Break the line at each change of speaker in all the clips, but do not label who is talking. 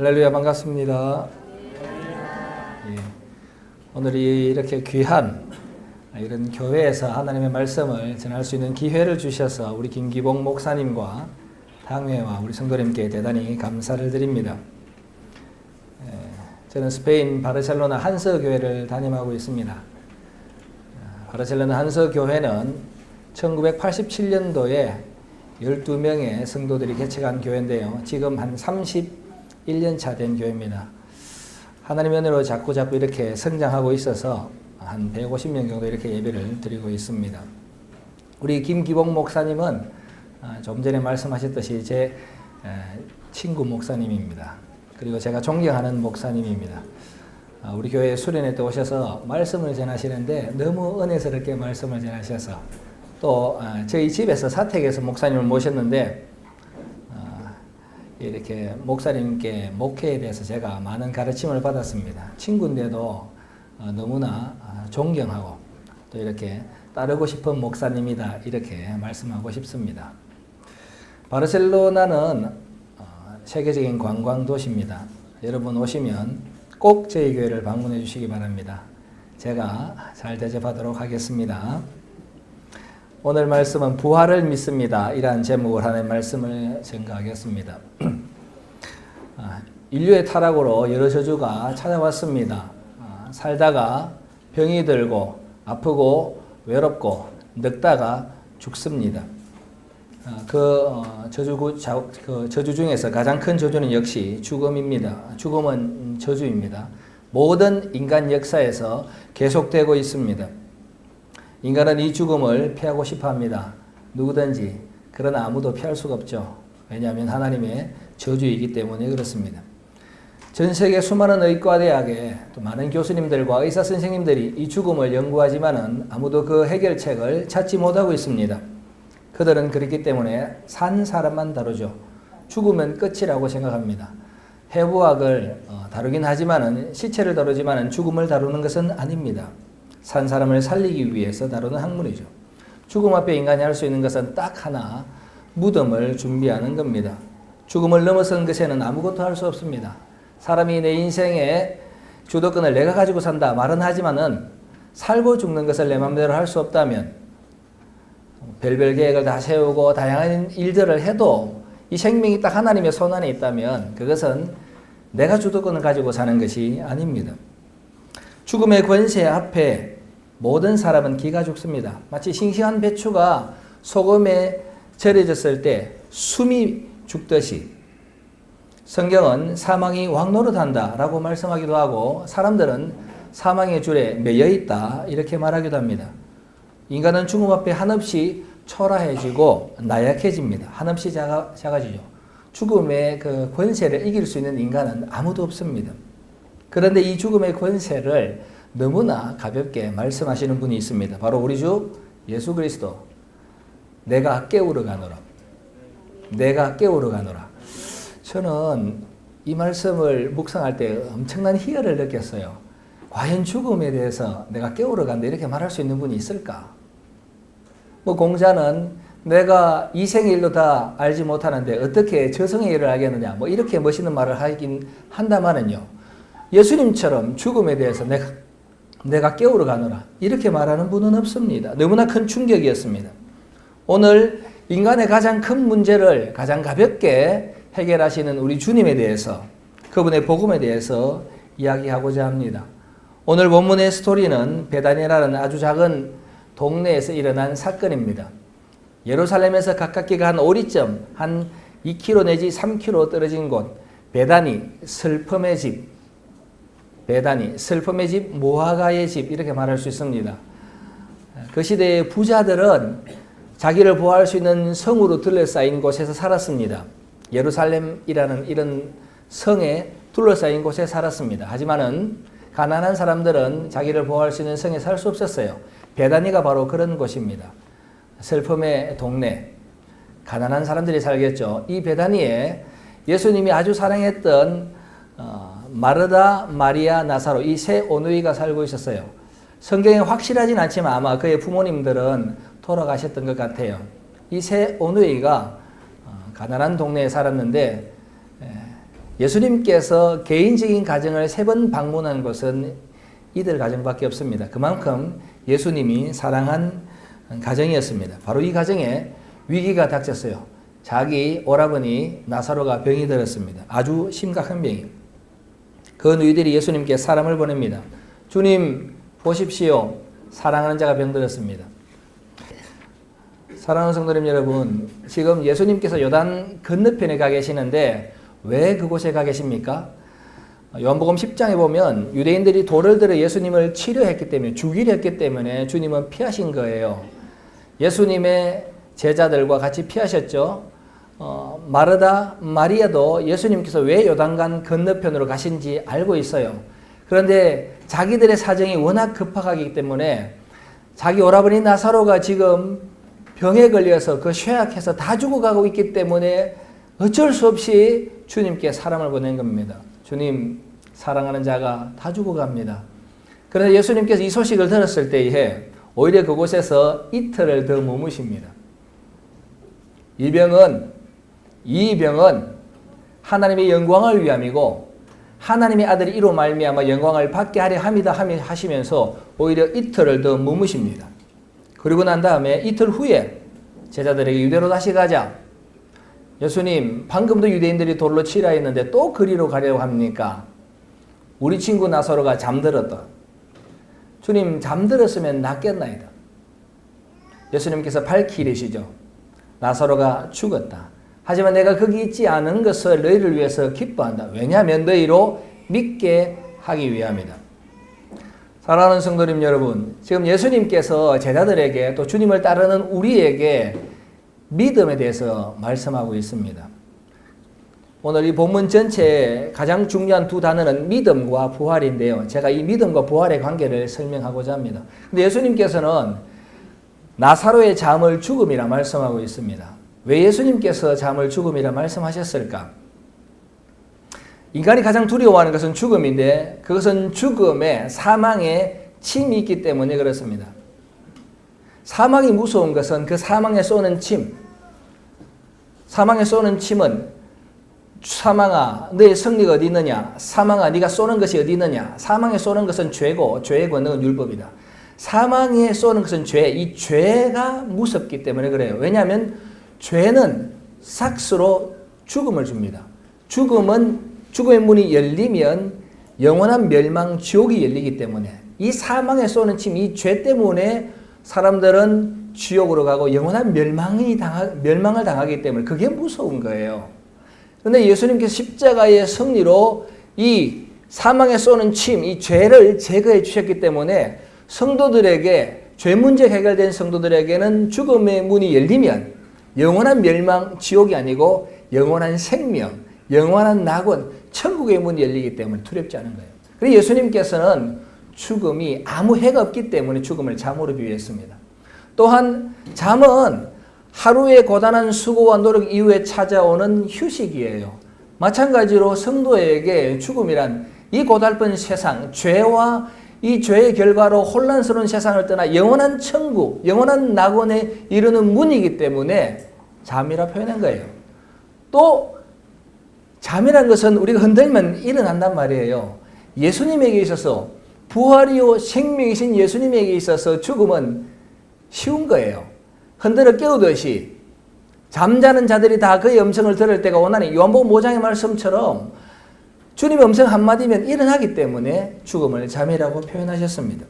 할렐루야, 반갑습니다. 예, 오늘이 이렇게 귀한 이런 교회에서 하나님의 말씀을 전할 수 있는 기회를 주셔서 우리 김기봉 목사님과 당회와 우리 성도님께 대단히 감사를 드립니다. 저는 스페인 바르셀로나 한서교회를 담임하고 있습니다. 바르셀로나 한서교회는 1987년도에 12명의 성도들이 개척한 교회인데요. 지금 한 31년 차 된 교회입니다. 하나님의 은혜로 자꾸 이렇게 성장하고 있어서 한 150명 정도 이렇게 예배를 드리고 있습니다. 우리 김기봉 목사님은 좀 전에 말씀하셨듯이 제 친구 목사님입니다. 그리고 제가 존경하는 목사님입니다. 우리 교회 수련회 때 오셔서 말씀을 전하시는데 너무 은혜스럽게 말씀을 전하셔서 또 저희 집에서 사택에서 목사님을 모셨는데 이렇게 목사님께 목회에 대해서 제가 많은 가르침을 받았습니다. 친구인데도 너무나 존경하고 또 이렇게 따르고 싶은 목사님이다 이렇게 말씀하고 싶습니다. 바르셀로나는 세계적인 관광 도시입니다. 여러분 오시면 꼭 저희 교회를 방문해 주시기 바랍니다. 제가 잘 대접하도록 하겠습니다. 오늘 말씀은 부활을 믿습니다. 이러한 제목을 하는 말씀을 전가하겠습니다. 인류의 타락으로 여러 저주가 찾아왔습니다. 살다가 병이 들고 아프고 외롭고 늙다가 죽습니다. 그 저주 중에서 가장 큰 저주는 역시 죽음입니다. 죽음은 저주입니다. 모든 인간 역사에서 계속되고 있습니다. 인간은 이 죽음을 피하고 싶어 합니다. 누구든지. 그러나 아무도 피할 수가 없죠. 왜냐하면 하나님의 저주이기 때문에 그렇습니다. 전 세계 수많은 의과대학에 또 많은 교수님들과 의사 선생님들이 이 죽음을 연구하지만은 아무도 그 해결책을 찾지 못하고 있습니다. 그들은 그렇기 때문에 산 사람만 다루죠. 죽으면 끝이라고 생각합니다. 해부학을 다루긴 하지만은 시체를 다루지만은 죽음을 다루는 것은 아닙니다. 산 사람을 살리기 위해서 다루는 학문이죠. 죽음 앞에 인간이 할 수 있는 것은 딱 하나, 무덤을 준비하는 겁니다. 죽음을 넘어선 것에는 아무것도 할 수 없습니다. 사람이 내 인생의 주도권을 내가 가지고 산다 말은 하지만은 살고 죽는 것을 내 마음대로 할 수 없다면 별별 계획을 다 세우고 다양한 일들을 해도 이 생명이 딱 하나님의 손 안에 있다면 그것은 내가 주도권을 가지고 사는 것이 아닙니다. 죽음의 권세 앞에 모든 사람은 기가 죽습니다. 마치 싱싱한 배추가 소금에 절여졌을 때 숨이 죽듯이 성경은 사망이 왕노릇한다 라고 말씀하기도 하고 사람들은 사망의 줄에 매여 있다 이렇게 말하기도 합니다. 인간은 죽음 앞에 한없이 초라해지고 나약해집니다. 한없이 작아지죠. 죽음의 그 권세를 이길 수 있는 인간은 아무도 없습니다. 그런데 이 죽음의 권세를 너무나 가볍게 말씀하시는 분이 있습니다. 바로 우리 주 예수 그리스도. 내가 깨우러 가노라. 내가 깨우러 가노라. 저는 이 말씀을 묵상할 때 엄청난 희열을 느꼈어요. 과연 죽음에 대해서 내가 깨우러 간다 이렇게 말할 수 있는 분이 있을까? 공자는 내가 이생의 일도 다 알지 못하는데 어떻게 저승의 일을 알겠느냐 이렇게 멋있는 말을 하긴 한다마는요. 예수님처럼 죽음에 대해서 내가 깨우러 가노라 이렇게 말하는 분은 없습니다. 너무나 큰 충격이었습니다. 오늘 인간의 가장 큰 문제를 가장 가볍게 해결하시는 우리 주님에 대해서 그분의 복음에 대해서 이야기하고자 합니다. 오늘 본문의 스토리는 베다니라는 아주 작은 동네에서 일어난 사건입니다. 예루살렘에서 가깝기가 한 오리점 한 2km 내지 3km 떨어진 곳 베다니 슬픔의 집 베다니 슬픔의 집 모아가의 집 이렇게 말할 수 있습니다. 그 시대의 부자들은 자기를 보호할 수 있는 성으로 둘러싸인 곳에서 살았습니다. 예루살렘이라는 이런 성에 둘러싸인 곳에 살았습니다. 하지만은 가난한 사람들은 자기를 보호할 수 있는 성에 살 수 없었어요. 베다니가 바로 그런 곳입니다. 슬픔의 동네, 가난한 사람들이 살겠죠. 이 베다니에 예수님이 아주 사랑했던 마르다, 마리아, 나사로 이 세 오누이가 살고 있었어요. 성경에 확실하진 않지만 아마 그의 부모님들은 돌아가셨던 것 같아요. 이 세 오누이가 가난한 동네에 살았는데 예수님께서 개인적인 가정을 3번 방문한 곳은 이들 가정밖에 없습니다. 그만큼 예수님이 사랑한 가정이었습니다. 바로 이 가정에 위기가 닥쳤어요. 자기 오라버니 나사로가 병이 들었습니다. 아주 심각한 병이에요. 그 누이들이 예수님께 사람을 보냅니다. 주님 보십시오. 사랑하는 자가 병들었습니다. 사랑하는 성도님 여러분, 지금 예수님께서 요단 건너편에 가 계시는데 왜 그곳에 가 계십니까? 요한복음 10장에 보면 유대인들이 돌을 들어 예수님을 치려했기 때문에, 죽이려 했기 때문에 주님은 피하신 거예요. 예수님의 제자들과 같이 피하셨죠. 마르다, 마리아도 예수님께서 왜 요단강 건너편으로 가신지 알고 있어요. 그런데 자기들의 사정이 워낙 급박하기 때문에 자기 오라버니 나사로가 지금 병에 걸려서 그 쇠약해서 다 죽어가고 있기 때문에 어쩔 수 없이 주님께 사람을 보낸 겁니다. 주님, 사랑하는 자가 다 죽어갑니다. 그런데 예수님께서 이 소식을 들었을 때에 오히려 그곳에서 이틀을 더 머무십니다. 이 병은 하나님의 영광을 위함이고 하나님의 아들이 이로 말미암아 영광을 받게 하려 함이다 하시면서 오히려 이틀을 더 머무십니다. 그리고 난 다음에 이틀 후에 제자들에게 유대로 다시 가자. 예수님, 방금도 유대인들이 돌로 치라 했는데 또 그리로 가려고 합니까? 우리 친구 나사로가 잠들었다. 주님, 잠들었으면 낫겠나이다. 예수님께서 밝히 이르시죠. 나사로가 죽었다. 하지만 내가 거기 있지 않은 것을 너희를 위해서 기뻐한다. 왜냐하면 너희로 믿게 하기 위함이다. 사랑하는 성도님 여러분, 지금 예수님께서 제자들에게 또 주님을 따르는 우리에게 믿음에 대해서 말씀하고 있습니다. 오늘 이 본문 전체에 가장 중요한 두 단어는 믿음과 부활인데요. 제가 이 믿음과 부활의 관계를 설명하고자 합니다. 근데 예수님께서는 나사로의 잠을 죽음이라 말씀하고 있습니다. 왜 예수님께서 잠을 죽음이라 말씀하셨을까? 인간이 가장 두려워하는 것은 죽음인데 그것은 죽음의 사망의 침이 있기 때문에 그렇습니다. 사망이 무서운 것은 그 사망에 쏘는 침. 사망에 쏘는 침은 사망아 너의 승리가 어디 있느냐? 사망아 네가 쏘는 것이 어디 있느냐? 사망에 쏘는 것은 죄고 죄의 권능은 율법이다. 사망에 쏘는 것은 죄. 이 죄가 무섭기 때문에 그래요. 왜냐하면 죄는 삭스로 죽음을 줍니다. 죽음의 문이 열리면 영원한 멸망 지옥이 열리기 때문에 이 사망에 쏘는 침, 이 죄 때문에 사람들은 지옥으로 가고 영원한 멸망을 당하기 때문에 그게 무서운 거예요. 그런데 예수님께서 십자가의 승리로 이 사망에 쏘는 침, 이 죄를 제거해 주셨기 때문에 성도들에게, 죄 문제 해결된 성도들에게는 죽음의 문이 열리면 영원한 멸망 지옥이 아니고 영원한 생명, 영원한 낙원, 천국의 문이 열리기 때문에 두렵지 않은 거예요. 그래서 예수님께서는 죽음이 아무 해가 없기 때문에 죽음을 잠으로 비유했습니다. 또한 잠은 하루의 고단한 수고와 노력 이후에 찾아오는 휴식이에요. 마찬가지로 성도에게 죽음이란 이 고달픈 세상, 죄와 이 죄의 결과로 혼란스러운 세상을 떠나 영원한 천국, 영원한 낙원에 이르는 문이기 때문에 잠이라 표현한 거예요. 또 잠이라는 것은 우리가 흔들면 일어난단 말이에요. 예수님에게 있어서 부활이요 생명이신 예수님에게 있어서 죽음은 쉬운 거예요. 흔들어 깨우듯이 잠자는 자들이 다 그의 음성을 들을 때가 오나니 요한복음 5장의 말씀처럼 주님의 음성 한마디면 일어나기 때문에 죽음을 잠이라고 표현하셨습니다.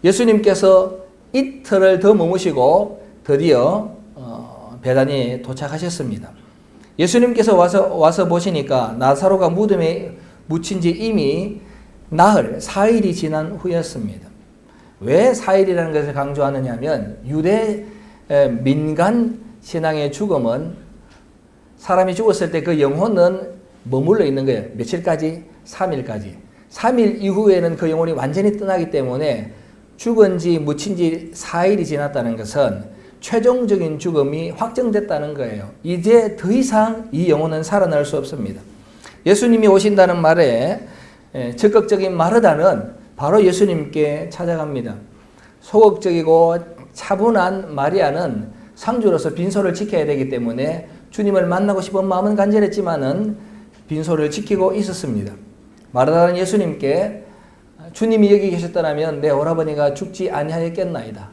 예수님께서 이틀을 더 머무시고 드디어 베다니에 도착하셨습니다. 예수님께서 와서 보시니까 나사로가 무덤에 묻힌 지 이미 나흘, 4일이 지난 후였습니다. 왜 4일이라는 것을 강조하느냐 하면 유대 민간 신앙의 죽음은 사람이 죽었을 때 그 영혼은 머물러 있는 거예요. 며칠까지? 3일까지. 3일 이후에는 그 영혼이 완전히 떠나기 때문에 죽은 지 묻힌 지 4일이 지났다는 것은 최종적인 죽음이 확정됐다는 거예요. 이제 더 이상 이 영혼은 살아날 수 없습니다. 예수님이 오신다는 말에 적극적인 마르다는 바로 예수님께 찾아갑니다. 소극적이고 차분한 마리아는 상주로서 빈소를 지켜야 되기 때문에 주님을 만나고 싶은 마음은 간절했지만은 빈소를 지키고 있었습니다. 마르다는 예수님께 주님이 여기 계셨더라면 내 오라버니가 죽지 아니하였겠나이다.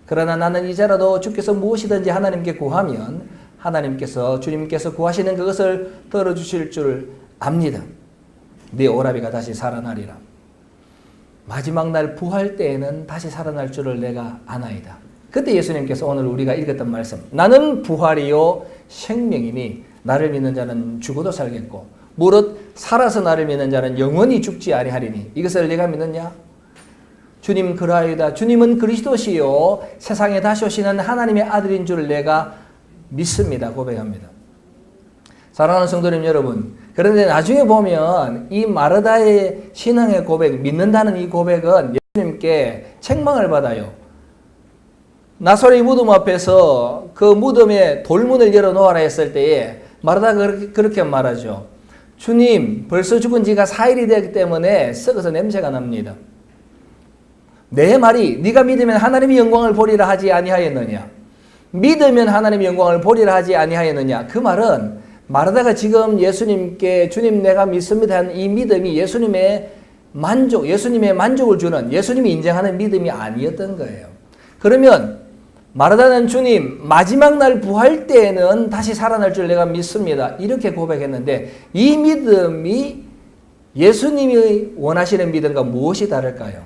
그러나 나는 이제라도 주께서 무엇이든지 하나님께 구하면 하나님께서 주님께서 구하시는 그것을 들어주실 줄 압니다. 내 오라비가 다시 살아나리라. 마지막 날 부활 때에는 다시 살아날 줄을 내가 아나이다. 그때 예수님께서 오늘 우리가 읽었던 말씀, 나는 부활이요 생명이니 나를 믿는 자는 죽어도 살겠고 무릇 살아서 나를 믿는 자는 영원히 죽지 아니하리니 이것을 내가 믿느냐? 주님 그러하이다. 주님은 그리스도시요 세상에 다시 오시는 하나님의 아들인 줄 내가 믿습니다. 고백합니다. 사랑하는 성도님 여러분, 그런데 나중에 보면 이 마르다의 신앙의 고백, 믿는다는 이 고백은 예수님께 책망을 받아요. 나사렛 무덤 앞에서 그 무덤에 돌문을 열어놓아라 했을 때에 마르다가 그렇게 말하죠. 주님, 벌써 죽은 지가 4일이 되기 때문에 썩어서 냄새가 납니다. 내 말이 네가 믿으면 하나님의 영광을 보리라 하지 아니하였느냐? 믿으면 하나님의 영광을 보리라 하지 아니하였느냐? 그 말은 마르다가 지금 예수님께 주님 내가 믿습니다 하는 이 믿음이 예수님의 만족을 주는 예수님이 인정하는 믿음이 아니었던 거예요. 그러면 마르다는 주님 마지막 날 부활 때에는 다시 살아날 줄 내가 믿습니다. 이렇게 고백했는데 이 믿음이 예수님이 원하시는 믿음과 무엇이 다를까요?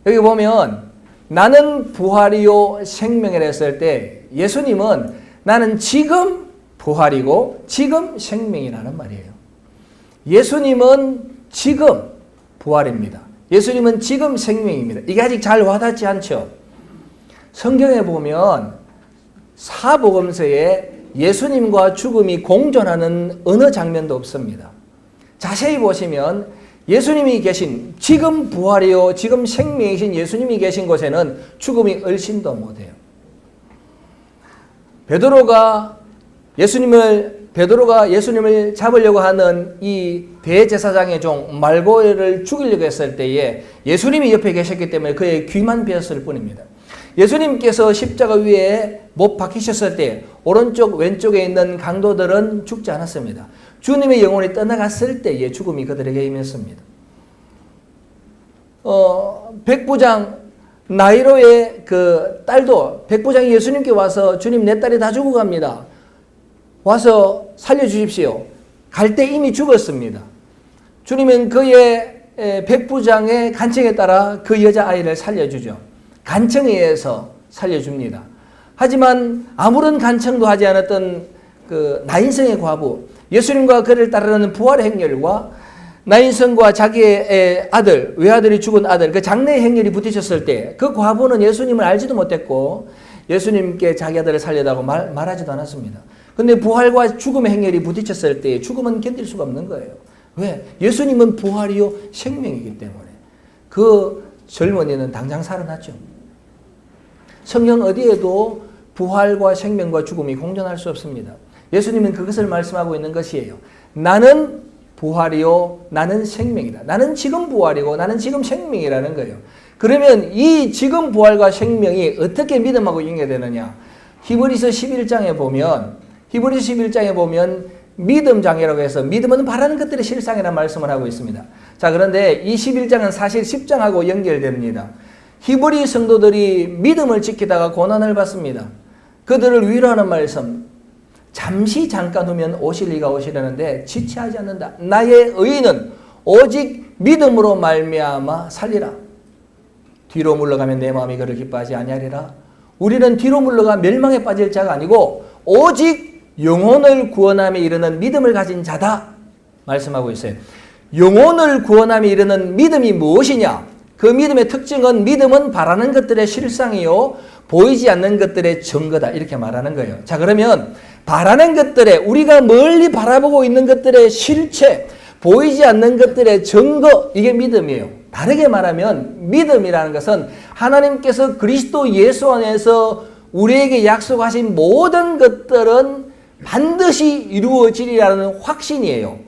여기 보면 나는 부활이요 생명이라 했을 때 예수님은 나는 지금 부활이고 지금 생명이라는 말이에요. 예수님은 지금 부활입니다. 예수님은 지금 생명입니다. 이게 아직 잘 와닿지 않죠? 성경에 보면 사복음서에 예수님과 죽음이 공존하는 어느 장면도 없습니다. 자세히 보시면 예수님이 계신 지금 부활이요 지금 생명이신 예수님이 계신 곳에는 죽음이 얼씬도 못해요. 베드로가 예수님을 잡으려고 하는 이 대제사장의 종 말고를 죽이려고 했을 때에 예수님이 옆에 계셨기 때문에 그의 귀만 베었을 뿐입니다. 예수님께서 십자가 위에 못 박히셨을 때 오른쪽 왼쪽에 있는 강도들은 죽지 않았습니다. 주님의 영혼이 떠나갔을 때에 죽음이 그들에게 임했습니다. 백부장 나이로의 그 딸도 백부장이 예수님께 와서 주님 내 딸이 다 죽어갑니다. 와서 살려주십시오. 갈 때 이미 죽었습니다. 주님은 그의 백부장의 간청에 따라 그 여자아이를 살려주죠. 간청에 의해서 살려줍니다. 하지만 아무런 간청도 하지 않았던 그 나인성의 과부, 예수님과 그를 따르는 부활의 행렬과 나인성과 자기의 아들, 외아들이 죽은 아들, 그 장래의 행렬이 부딪혔을 때 그 과부는 예수님을 알지도 못했고 예수님께 자기 아들을 살려달라고 말하지도 않았습니다. 근데 부활과 죽음의 행렬이 부딪혔을 때 죽음은 견딜 수가 없는 거예요. 왜? 예수님은 부활이요 생명이기 때문에. 그 젊은이는 당장 살아났죠. 성경 어디에도 부활과 생명과 죽음이 공존할 수 없습니다. 예수님은 그것을 말씀하고 있는 것이에요. 나는 부활이요 나는 생명이다. 나는 지금 부활이고 나는 지금 생명이라는 거예요. 그러면 이 지금 부활과 생명이 어떻게 믿음하고 연계되느냐? 히브리서 11장에 보면 믿음 장애라고 해서 믿음은 바라는 것들의 실상이라는 말씀을 하고 있습니다. 자, 그런데 이 11장은 사실 10장하고 연결됩니다. 히브리 성도들이 믿음을 지키다가 고난을 받습니다. 그들을 위로하는 말씀, 잠시 잠깐 후면 오실 이가 오시려는데 지체하지 않는다. 나의 의인은 오직 믿음으로 말미암아 살리라. 뒤로 물러가면 내 마음이 그를 기뻐하지 아니하리라. 우리는 뒤로 물러가 멸망에 빠질 자가 아니고 오직 영혼을 구원함에 이르는 믿음을 가진 자다 말씀하고 있어요. 영혼을 구원함에 이르는 믿음이 무엇이냐? 그 믿음의 특징은 믿음은 바라는 것들의 실상이요 보이지 않는 것들의 증거다 이렇게 말하는 거예요. 자, 그러면 바라는 것들의 우리가 멀리 바라보고 있는 것들의 실체, 보이지 않는 것들의 증거, 이게 믿음이에요. 다르게 말하면 믿음이라는 것은 하나님께서 그리스도 예수 안에서 우리에게 약속하신 모든 것들은 반드시 이루어지리라는 확신이에요.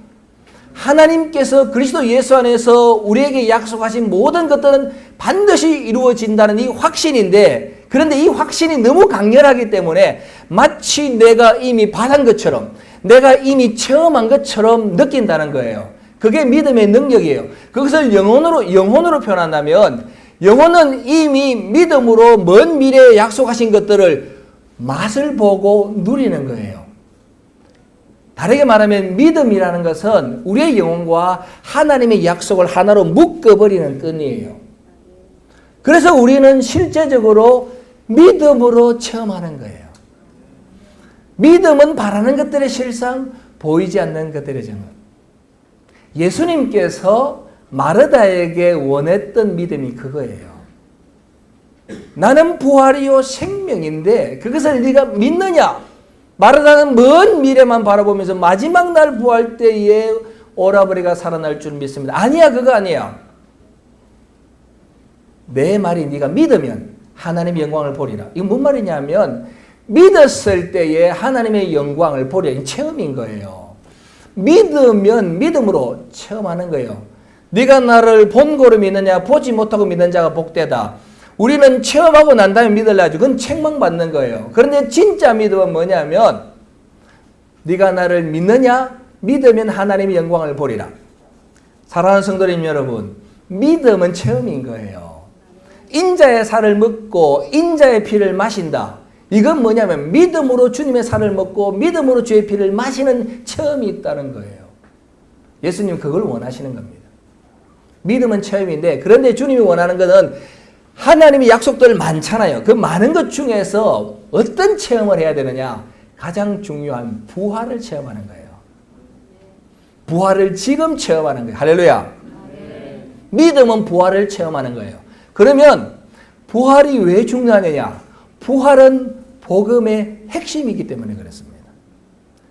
하나님께서 그리스도 예수 안에서 우리에게 약속하신 모든 것들은 반드시 이루어진다는 이 확신인데, 그런데 이 확신이 너무 강렬하기 때문에 마치 내가 이미 받은 것처럼, 내가 이미 체험한 것처럼 느낀다는 거예요. 그게 믿음의 능력이에요. 그것을 영혼으로 표현한다면, 영혼은 이미 믿음으로 먼 미래에 약속하신 것들을 맛을 보고 누리는 거예요. 다르게 말하면 믿음이라는 것은 우리의 영혼과 하나님의 약속을 하나로 묶어버리는 끈이에요. 그래서 우리는 실제적으로 믿음으로 체험하는 거예요. 믿음은 바라는 것들의 실상, 보이지 않는 것들의 증언. 예수님께서 마르다에게 원했던 믿음이 그거예요. 나는 부활이요 생명인데 그것을 네가 믿느냐? 마르다는 먼 미래만 바라보면서 마지막 날 부활 때에 오라버리가 살아날 줄 믿습니다. 아니야, 그거 아니야. 내 말이 네가 믿으면 하나님의 영광을 보리라. 이건 뭔 말이냐면 믿었을 때에 하나님의 영광을 보리라. 체험인 거예요. 믿으면 믿음으로 체험하는 거예요. 네가 나를 본고로 믿느냐 보지 못하고 믿는 자가 복되다. 우리는 체험하고 난 다음에 믿으려고 그건 책망받는 거예요. 그런데 진짜 믿음은 뭐냐면 네가 나를 믿느냐? 믿으면 하나님의 영광을 보리라. 사랑하는 성도님 여러분, 믿음은 체험인 거예요. 인자의 살을 먹고 인자의 피를 마신다. 이건 뭐냐면 믿음으로 주님의 살을 먹고 믿음으로 주의 피를 마시는 체험이 있다는 거예요. 예수님 그걸 원하시는 겁니다. 믿음은 체험인데, 그런데 주님이 원하는 것은 하나님의 약속들 많잖아요. 그 많은 것 중에서 어떤 체험을 해야 되느냐? 가장 중요한 부활을 체험하는 거예요. 부활을 지금 체험하는 거예요. 할렐루야. 믿음은 부활을 체험하는 거예요. 그러면 부활이 왜 중요하느냐? 부활은 복음의 핵심이기 때문에 그렇습니다.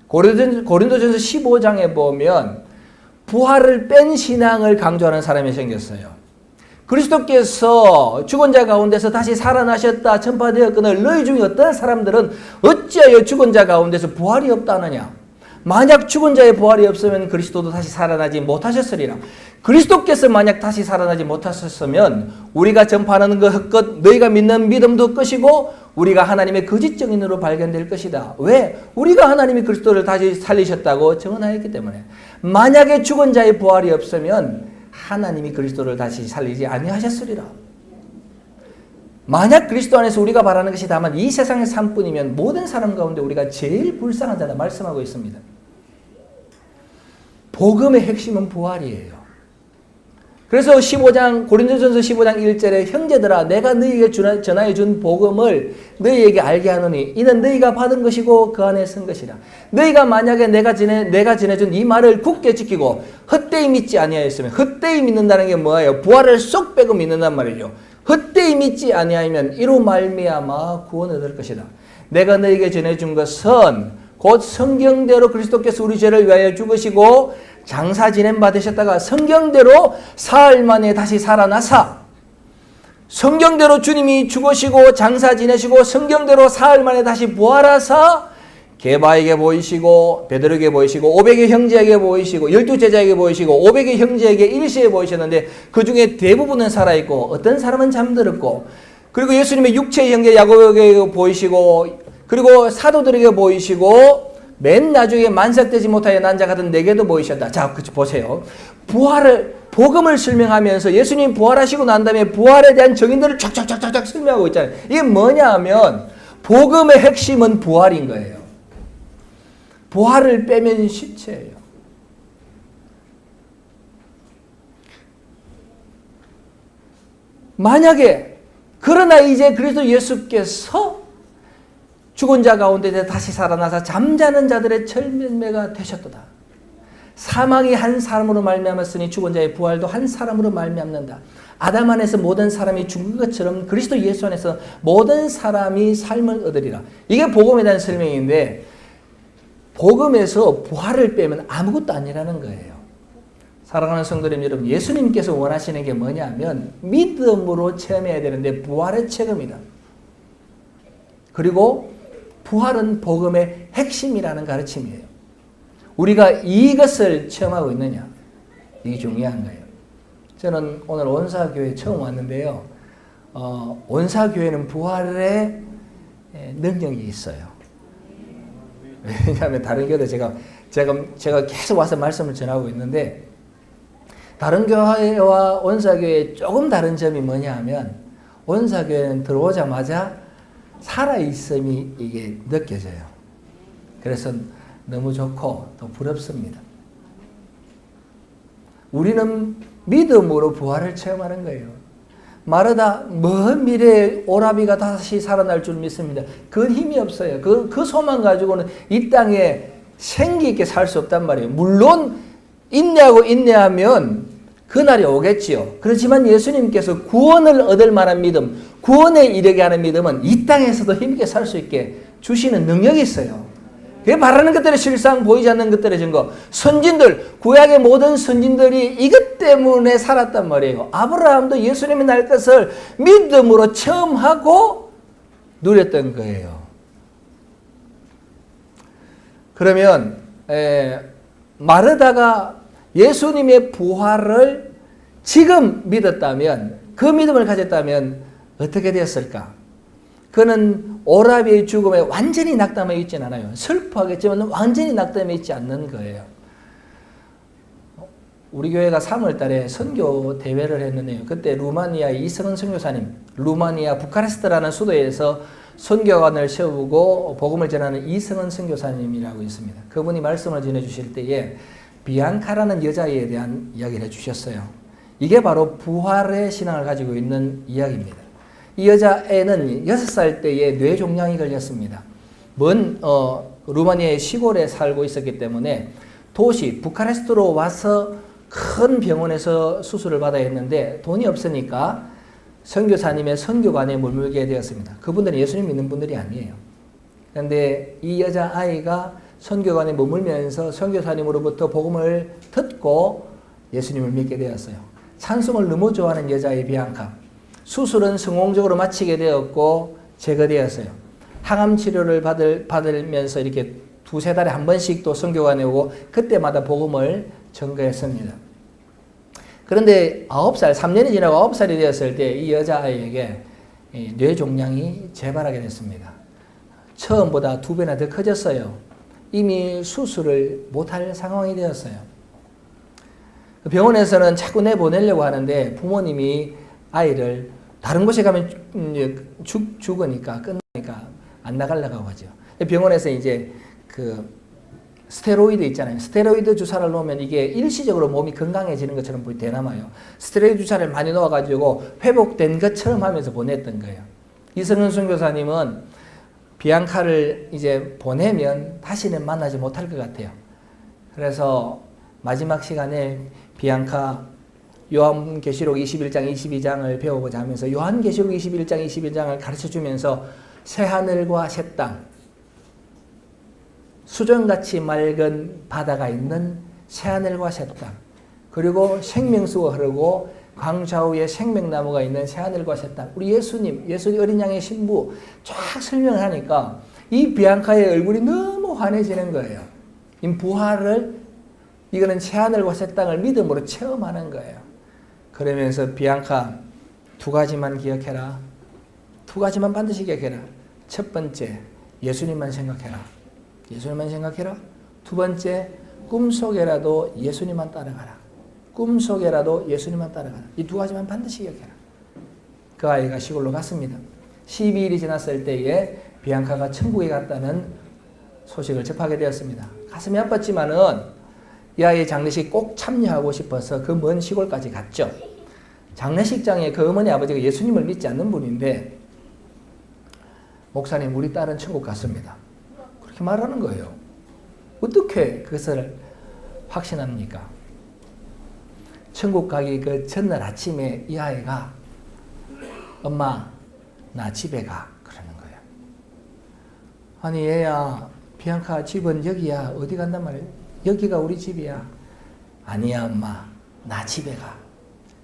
고린도전서 15장에 보면 부활을 뺀 신앙을 강조하는 사람이 생겼어요. 그리스도께서 죽은 자 가운데서 다시 살아나셨다 전파되었거늘 너희 중에 어떤 사람들은 어찌하여 죽은 자 가운데서 부활이 없다 하느냐? 만약 죽은 자의 부활이 없으면 그리스도도 다시 살아나지 못하셨으리라. 그리스도께서 만약 다시 살아나지 못하셨으면 우리가 전파하는 것 헛것, 너희가 믿는 믿음도 헛것이고 우리가 하나님의 거짓 증인으로 발견될 것이다. 왜? 우리가 하나님이 그리스도를 다시 살리셨다고 증언하였기 때문에. 만약에 죽은 자의 부활이 없으면 하나님이 그리스도를 다시 살리지 아니하셨으리라. 만약 그리스도 안에서 우리가 바라는 것이 다만 이 세상의 삶뿐이면 모든 사람 가운데 우리가 제일 불쌍한 자다 말씀하고 있습니다. 복음의 핵심은 부활이에요. 그래서 고린도전서 15장 1절에 형제들아 내가 너희에게 전하여 준 복음을 너희에게 알게 하노니 이는 너희가 받은 것이고 그 안에 선 것이라. 너희가 만약에 내가 전해준 이 말을 굳게 지키고 헛되이 믿지 아니하였으면, 헛되이 믿는다는 게 뭐예요? 부활을 쏙 빼고 믿는단 말이죠. 헛되이 믿지 아니하면 이로 말미암아 구원을 얻을 것이다. 내가 너희에게 전해준 것은 곧 성경대로 그리스도께서 우리 죄를 위하여 죽으시고 장사 지낸 바 되셨다가 성경대로 사흘 만에 다시 살아나사, 성경대로 주님이 죽으시고 장사 지내시고 성경대로 사흘 만에 다시 부활하사 게바에게 보이시고 베드로에게 보이시고 500의 형제에게 보이시고 12제자에게 보이시고 500의 형제에게 일시에 보이셨는데 그 중에 대부분은 살아있고 어떤 사람은 잠들었고, 그리고 예수님의 육체의 형제 야고보에게 보이시고 그리고 사도들에게 보이시고 맨 나중에 만삭되지 못하여 난자 같은 내게도 보이셨다. 자, 보세요. 복음을 설명하면서 예수님 부활하시고 난 다음에 부활에 대한 정인들을 쫙쫙쫙쫙 설명하고 있잖아요. 이게 뭐냐 하면 복음의 핵심은 부활인 거예요. 부활을 빼면 시체예요. 만약에 그러나 이제 그리스도 예수께서 죽은 자 가운데 다시 살아나서 잠자는 자들의 절멸매가 되셨도다. 사망이 한 사람으로 말미암았으니 죽은 자의 부활도 한 사람으로 말미암는다. 아담 안에서 모든 사람이 죽은 것처럼 그리스도 예수 안에서 모든 사람이 삶을 얻으리라. 이게 복음에 대한 설명인데 복음에서 부활을 빼면 아무것도 아니라는 거예요. 사랑하는 성도님 여러분, 예수님께서 원하시는 게 뭐냐면 믿음으로 체험해야 되는데 부활의 체험이다. 그리고 부활은 복음의 핵심이라는 가르침이에요. 우리가 이것을 체험하고 있느냐, 이게 중요한 거예요. 저는 오늘 온사교회 처음 왔는데요. 온사교회는 부활의 능력이 있어요. 왜냐하면 다른 교회 제가 계속 와서 말씀을 전하고 있는데 다른 교회와 온사교회의 조금 다른 점이 뭐냐 하면 온사교회는 들어오자마자 살아있음이 이게 느껴져요. 그래서 너무 좋고 또 부럽습니다. 우리는 믿음으로 부활을 체험하는 거예요. 마르다 먼 미래에 오라비가 다시 살아날 줄 믿습니다. 그건 힘이 없어요. 그 소망 가지고는 이 땅에 생기 있게 살 수 없단 말이에요. 물론 인내하면 그날이 오겠지요. 그렇지만 예수님께서 구원을 얻을 만한 믿음, 구원에 이르게 하는 믿음은 이 땅에서도 힘있게 살 수 있게 주시는 능력이 있어요. 그게 바라는 것들의 실상, 보이지 않는 것들의 증거. 선진들, 구약의 모든 선진들이 이것 때문에 살았단 말이에요. 아브라함도 예수님이 날 것을 믿음으로 체험하고 누렸던 거예요. 그러면 마르다가 예수님의 부활을 지금 믿었다면, 그 믿음을 가졌다면 어떻게 되었을까? 그는 오라비의 죽음에 완전히 낙담해 있지는 않아요. 슬퍼하겠지만 완전히 낙담해 있지 않는 거예요. 우리 교회가 3월 달에 선교 대회를 했는데요. 그때 루마니아 이승은 선교사님, 루마니아 부카레스트라는 수도에서 선교관을 세우고 복음을 전하는 이승은 선교사님이라고 있습니다. 그분이 말씀을 전해주실 때에 비앙카라는 여자에 대한 이야기를 해주셨어요. 이게 바로 부활의 신앙을 가지고 있는 이야기입니다. 이 여자애는 6살 때에 뇌종양이 걸렸습니다. 루마니아의 시골에 살고 있었기 때문에 도시 부카레스트로 와서 큰 병원에서 수술을 받아야 했는데 돈이 없으니까 선교사님의 선교관에 머물게 되었습니다. 그분들은 예수님 믿는 분들이 아니에요. 그런데 이 여자아이가 선교관에 머물면서 선교사님으로부터 복음을 듣고 예수님을 믿게 되었어요. 찬송을 너무 좋아하는 여자의 비앙카. 수술은 성공적으로 마치게 되었고 제거되었어요. 항암 치료를 받으면서 이렇게 두세 달에 한 번씩 또 선교관에 오고 그때마다 복음을 전거했습니다. 그런데 9살, 3년이 지나고 9살이 되었을 때 이 여자아이에게 뇌종양이 재발하게 됐습니다. 처음보다 2배나 더 커졌어요. 이미 수술을 못할 상황이 되었어요. 병원에서는 자꾸 내보내려고 하는데 부모님이 아이를 다른 곳에 가면 죽으니까 끝나니까 안 나가려고 하죠. 병원에서 이제 그 스테로이드 있잖아요. 스테로이드 주사를 놓으면 이게 일시적으로 몸이 건강해지는 것처럼 되나마요. 스테로이드 주사를 많이 놓아가지고 회복된 것처럼 하면서 보냈던 거예요. 이승은 선교사님은 비앙카를 이제 보내면 다시는 만나지 못할 것 같아요. 그래서 마지막 시간에 비앙카 요한계시록 21장 22장을 배우고자 하면서 요한계시록 21장 22장을 가르쳐주면서 새하늘과 새 땅, 수정같이 맑은 바다가 있는 새하늘과 새 땅, 그리고 생명수가 흐르고 광좌우에 생명나무가 있는 새하늘과 새 땅, 우리 예수님 어린 양의 신부 쫙 설명을 하니까 이 비앙카의 얼굴이 너무 환해지는 거예요. 이 부활을, 이거는 새하늘과 새 땅을 믿음으로 체험하는 거예요. 그러면서 비앙카 2가지만 기억해라. 2가지만 반드시 기억해라. 첫 번째, 예수님만 생각해라. 예수님만 생각해라. 2번째, 꿈속에라도 예수님만 따라가라. 꿈속에라도 예수님만 따라가라. 이 2가지만 반드시 기억해라. 그 아이가 시골로 갔습니다. 12일이 지났을 때에 비앙카가 천국에 갔다는 소식을 접하게 되었습니다. 가슴이 아팠지만은 이 아이의 장례식 꼭 참여하고 싶어서 그 먼 시골까지 갔죠. 장례식장에 그 어머니 아버지가 예수님을 믿지 않는 분인데, 목사님 우리 딸은 천국 갔습니다. 그렇게 말하는 거예요. 어떻게 그것을 확신합니까? 천국 가기 그 전날 아침에 이 아이가 엄마 나 집에 가 그러는 거예요. 아니 얘야 비앙카 집은 여기야. 어디 간단 말이에요? 여기가 우리 집이야. 아니야 엄마 나 집에 가.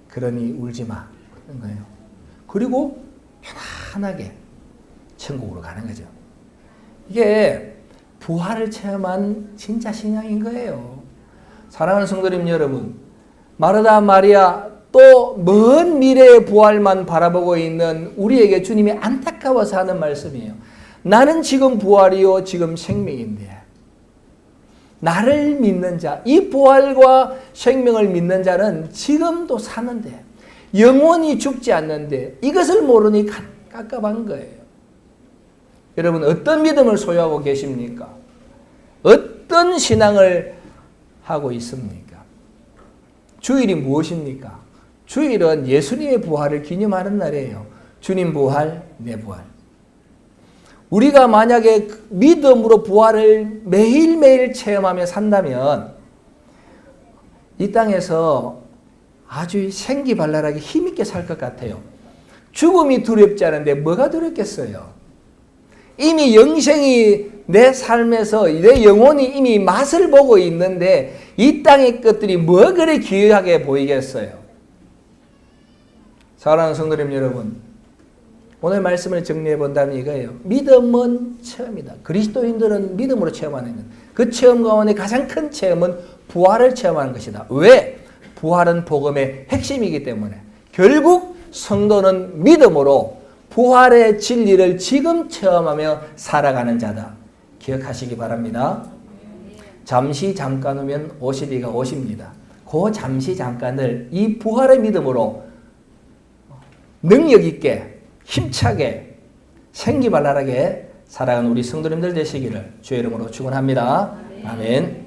그러니 울지 마 그런 거예요. 그리고 편안하게 천국으로 가는 거죠. 이게 부활을 체험한 진짜 신앙인 거예요. 사랑하는 성도님 여러분, 마르다 마리아 또 먼 미래의 부활만 바라보고 있는 우리에게 주님이 안타까워서 하는 말씀이에요. 나는 지금 부활이요 지금 생명인데 나를 믿는 자, 이 부활과 생명을 믿는 자는 지금도 사는데 영원히 죽지 않는데 이것을 모르니 깝깝한 거예요. 여러분 어떤 믿음을 소유하고 계십니까? 어떤 신앙을 하고 있습니까? 주일이 무엇입니까? 주일은 예수님의 부활을 기념하는 날이에요. 주님 부활, 내 부활. 우리가 만약에 믿음으로 부활을 매일매일 체험하며 산다면 이 땅에서 아주 생기발랄하게 힘있게 살 것 같아요. 죽음이 두렵지 않은데 뭐가 두렵겠어요? 이미 영생이 내 삶에서 내 영혼이 이미 맛을 보고 있는데 이 땅의 것들이 뭐 그리 귀하게 보이겠어요? 사랑하는 성도님 여러분, 오늘 말씀을 정리해 본다면 이거예요. 믿음은 체험이다. 그리스도인들은 믿음으로 체험하는 것. 그 체험 가운데 가장 큰 체험은 부활을 체험하는 것이다. 왜? 부활은 복음의 핵심이기 때문에. 결국 성도는 믿음으로 부활의 진리를 지금 체험하며 살아가는 자다. 기억하시기 바랍니다. 잠시 잠깐 후면 오실 이가 오십니다. 그 잠시 잠깐을 이 부활의 믿음으로 능력 있게 힘차게 생기발랄하게 살아가는 우리 성도님들 되시기를 주의 이름으로 축원합니다. 아멘.